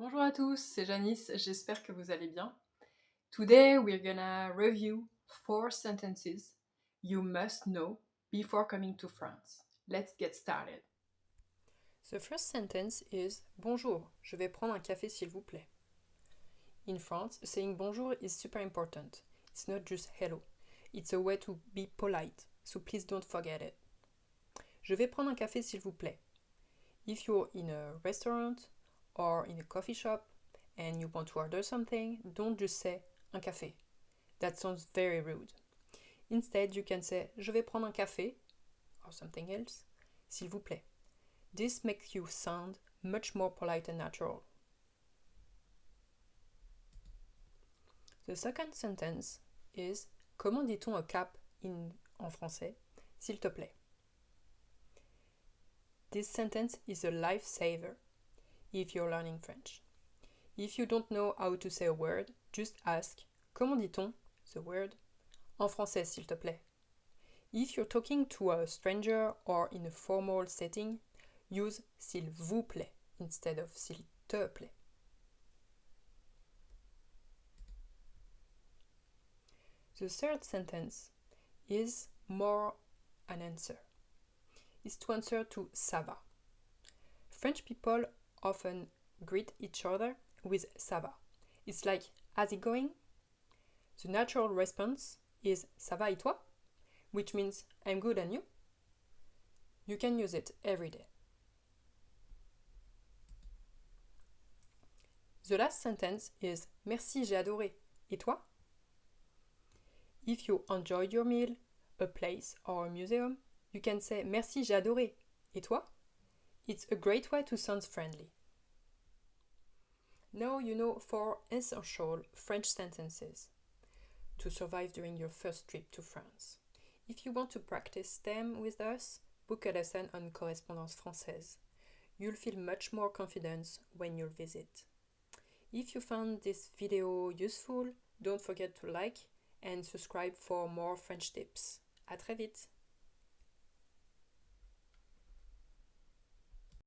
Bonjour à tous, c'est Janice, j'espère que vous allez bien. Today we're gonna review 4 sentences you must know before coming to France. Let's get started. The first sentence is Bonjour, je vais prendre un café s'il vous plaît. In France, saying bonjour is super important. It's not just hello. It's a way to be polite, so please don't forget it. Je vais prendre un café s'il vous plaît. If you're in a restaurant or in a coffee shop and you want to order something, don't just say un café. That sounds very rude. Instead, you can say Je vais prendre un café or something else, s'il vous plaît. This makes you sound much more polite and natural. The second sentence is Comment dit-on a cap en français, s'il te plaît? This sentence is a lifesaver if you're learning French. If you don't know how to say a word, just ask Comment dit-on the word en français, s'il te plaît? If you're talking to a stranger or in a formal setting, use s'il vous plaît instead of s'il te plaît. The third sentence is more an answer. It's to answer to ça va. French people often greet each other with ça va. It's like, how's it going? The natural response is ça va et toi? Which means I'm good and you? You can use it every day. The last sentence is Merci, j'ai adoré. Et toi? If you enjoyed your meal, a place, or a museum, you can say Merci, j'ai adoré. Et toi? It's a great way to sound friendly. Now you know 4 essential French sentences to survive during your first trip to France. If you want to practice them with us, book a lesson on Correspondance Française. You'll feel much more confident when you visit. If you found this video useful, don't forget to like and subscribe for more French tips. À très vite!